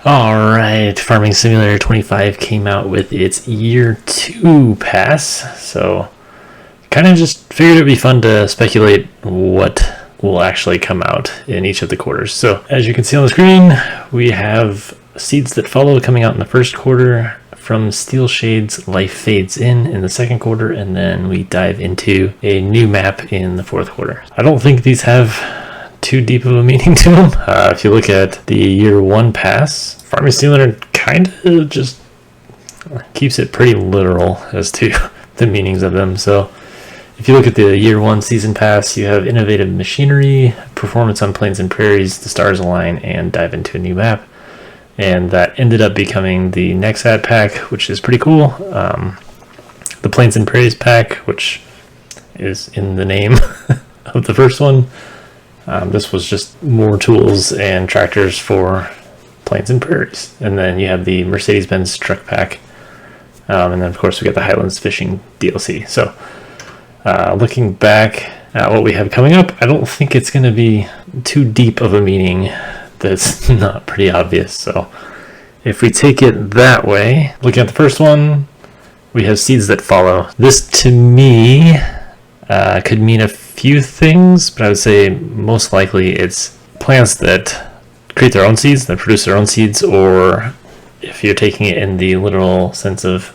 Alright, Farming Simulator 25 came out with its Year 2 pass, so kind of just figured it'd be fun to speculate what will actually come out in each of the quarters. So as you can see on the screen, we have Seeds That Follow coming out in the first quarter. From Steel Shades, Life Fades in the second quarter, and then we dive into a new map in the fourth quarter. I don't think these have too deep of a meaning to them. If you look at the Year 1 pass, Farming Simulator kind of just keeps it pretty literal as to the meanings of them. So if you look at the Year 1 season pass, you have Innovative Machinery, Performance on Plains and Prairies, The Stars Align, and Dive into a New Map. And that ended up becoming the next ad pack, which is pretty cool. The Plains and Prairies pack, which is in the name of the first one. This was just more tools and tractors for Plains and Prairies. And then you have the Mercedes-Benz truck pack. And then, of course, we got the Highlands Fishing DLC. So looking back at what we have coming up, I don't think it's going to be too deep of a meaning that's not pretty obvious. So if we take it that way, looking at the first one, we have Seeds That Follow. This to me could mean a few things, but I would say most likely it's plants that create their own seeds, that produce their own seeds, or if you're taking it in the literal sense of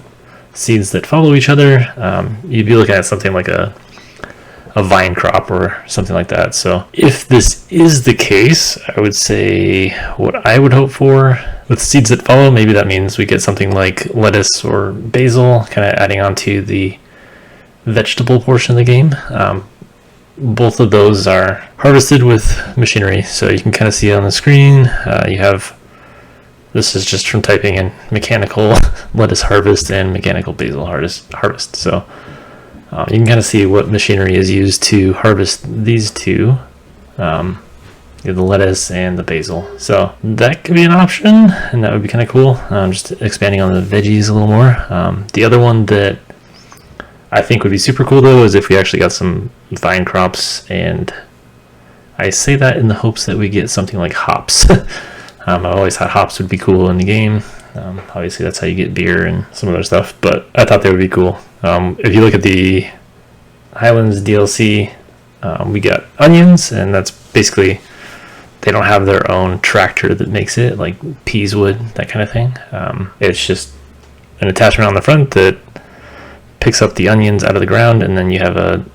seeds that follow each other, you'd be looking at something like a vine crop or something like that. So if this is the case, I would say what I would hope for with Seeds That Follow, maybe that means we get something like lettuce or basil, kind of adding on to the vegetable portion of the game. Both of those are harvested with machinery, so you can kind of see on the screen, you have, this is just from typing in mechanical lettuce harvest and mechanical basil harvest. So you can kind of see what machinery is used to harvest these two, the lettuce and the basil. So that could be an option, and that would be kind of cool. Just expanding on the veggies a little more. The other one that I think would be super cool, though, is if we actually got some vine crops, and I say that in the hopes that we get something like hops. I always thought hops would be cool in the game. Obviously, that's how you get beer and some other stuff, but I thought they would be cool. If you look at the Highlands DLC, we got onions, and that's basically, they don't have their own tractor that makes it, like peas would, that kind of thing. It's just an attachment on the front that picks up the onions out of the ground, and then you have a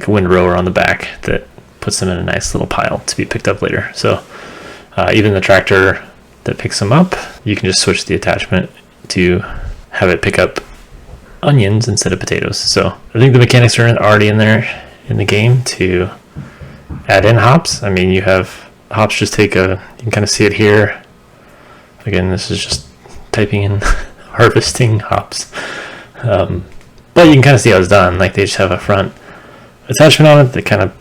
windrower on the back that puts them in a nice little pile to be picked up later. So even the tractor that picks them up, you can just switch the attachment to have it pick up onions instead of potatoes. So I think the mechanics are already in there in the game to add in hops. I mean, you have hops just take you can kind of see it here. Again, this is just typing in harvesting hops. But you can kind of see how it's done. Like, they just have a front attachment on it that kind of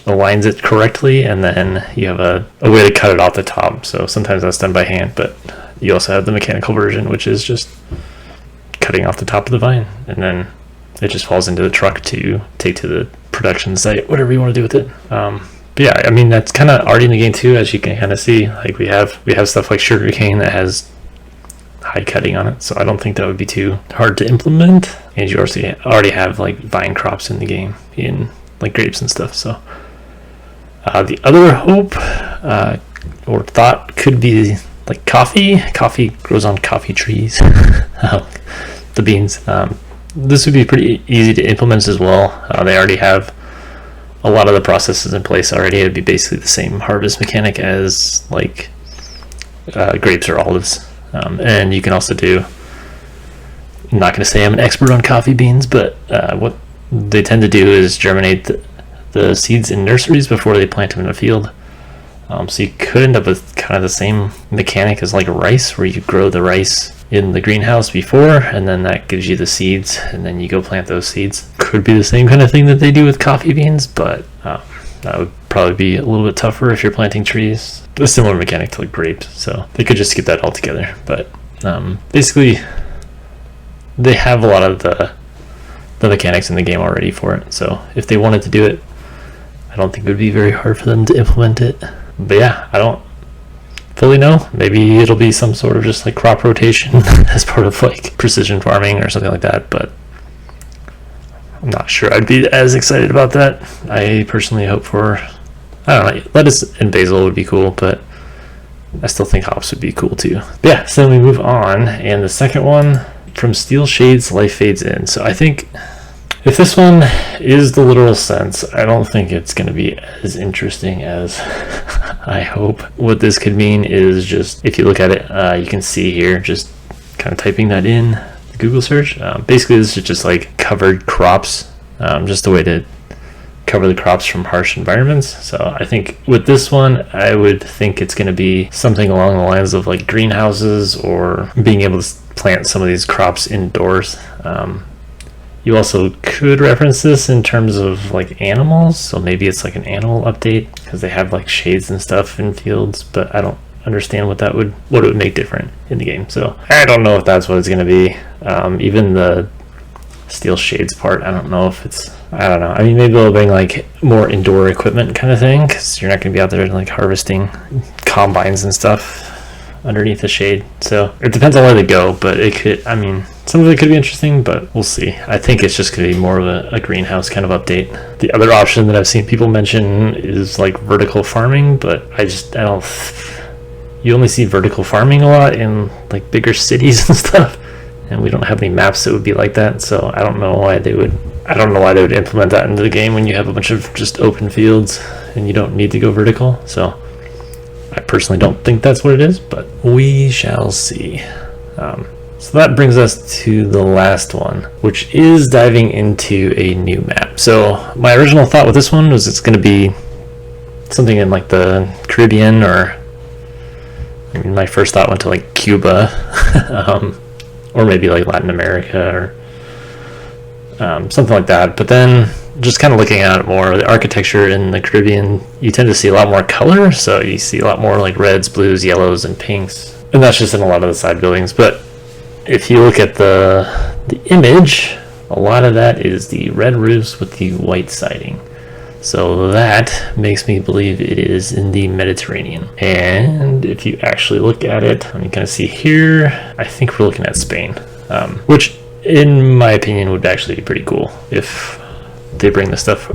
aligns it correctly, and then you have a way to cut it off the top. So sometimes that's done by hand, but you also have the mechanical version, which is just cutting off the top of the vine, and then it just falls into the truck to take to the production site, whatever you want to do with it. But yeah, I mean, that's kind of already in the game too, as you can kind of see. Like, we have stuff like sugarcane that has hide cutting on it, so I don't think that would be too hard to implement. And you also already have like vine crops in the game, in like grapes and stuff. So the other hope or thought could be like coffee. Coffee grows on coffee trees. The beans. This would be pretty easy to implement as well. They already have a lot of the processes in place already. It'd be basically the same harvest mechanic as like grapes or olives. And you can also do, I'm not going to say I'm an expert on coffee beans, but what they tend to do is germinate the seeds in nurseries before they plant them in a field. So you could end up with kind of the same mechanic as like rice, where you grow the rice in the greenhouse before, and then that gives you the seeds, and then you go plant those seeds. Could be the same kind of thing that they do with coffee beans, but that would probably be a little bit tougher if you're planting trees. A similar mechanic to like grapes, so they could just skip that altogether. But basically, they have a lot of the mechanics in the game already for it. So if they wanted to do it, I don't think it would be very hard for them to implement it. But yeah, I don't fully know. Maybe it'll be some sort of just like crop rotation as part of like precision farming or something like that, but I'm not sure I'd be as excited about that. I personally hope for, I don't know, lettuce and basil would be cool, but I still think hops would be cool too. But yeah, so then we move on, and the second one, from Steel Shades, Life Fades In. So I think if this one is the literal sense, I don't think it's going to be as interesting as I hope. What this could mean is just, if you look at it, you can see here, just kind of typing that in the Google search. Basically, this is just like covered crops, just a way to cover the crops from harsh environments. So I think with this one, I would think it's going to be something along the lines of like greenhouses, or being able to plant some of these crops indoors. You also could reference this in terms of like animals, so maybe it's like an animal update because they have like shades and stuff in fields, but I don't understand what it would make different in the game. So I don't know if that's what it's going to be. Even the Steel Shades part, I don't know if it's, I don't know. I mean, maybe they'll bring like more indoor equipment kind of thing, because you're not going to be out there like harvesting combines and stuff underneath the shade. So it depends on where they go, but it could, I mean, some of it could be interesting, but we'll see. I think it's just going to be more of a greenhouse kind of update. The other option that I've seen people mention is like vertical farming, but I don't, you only see vertical farming a lot in like bigger cities and stuff, and we don't have any maps that would be like that. So I don't know why they would implement that into the game when you have a bunch of just open fields and you don't need to go vertical. So I personally don't think that's what it is, but we shall see. So that brings us to the last one, which is diving into a new map. So my original thought with this one was it's going to be something in like the Caribbean, or I mean, my first thought went to like Cuba, or maybe like Latin America, or something like that. But then just kind of looking at it more, the architecture in the Caribbean, you tend to see a lot more color. So you see a lot more like reds, blues, yellows, and pinks. And that's just in a lot of the side buildings. But if you look at the image, a lot of that is the red roofs with the white siding. So that makes me believe it is in the Mediterranean. And if you actually look at it, you kind of see here, I think we're looking at Spain, which in my opinion would actually be pretty cool if they bring the stuff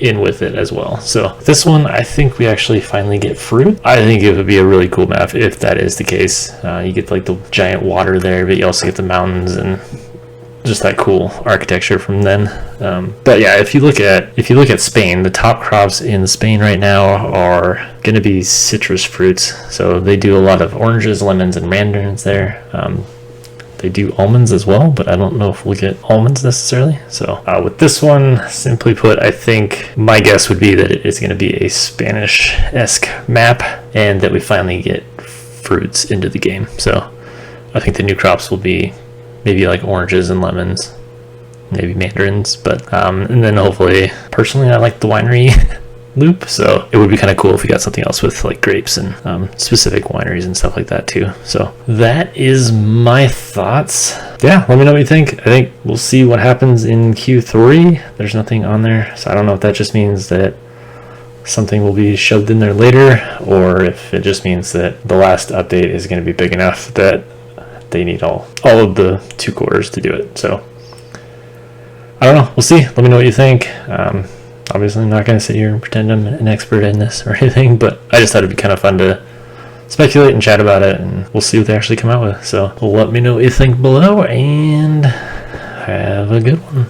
in with it as well. So this one, I think we actually finally get fruit. I think it would be a really cool map if that is the case. You get like the giant water there, but you also get the mountains and just that cool architecture from then. But yeah, if you look at Spain, the top crops in Spain right now are going to be citrus fruits. So they do a lot of oranges, lemons, and mandarins there. They do almonds as well, but I don't know if we'll get almonds necessarily. So with this one, simply put, I think my guess would be that it is going to be a Spanish-esque map, and that we finally get fruits into the game. So I think the new crops will be maybe like oranges and lemons, maybe mandarins, but and then hopefully, personally, I like the winery loop, so it would be kind of cool if we got something else with like grapes and specific wineries and stuff like that too. So that is my thoughts. Yeah, let me know what you think. I think we'll see what happens in Q3. There's nothing on there, so I don't know if that just means that something will be shoved in there later, or if it just means that the last update is going to be big enough that they need all of the 2 quarters to do it. So I don't know, we'll see. Let me know what you think. Obviously I'm not going to sit here and pretend I'm an expert in this or anything, but I just thought it'd be kind of fun to speculate and chat about it, and we'll see what they actually come out with. So let me know what you think below, and have a good one.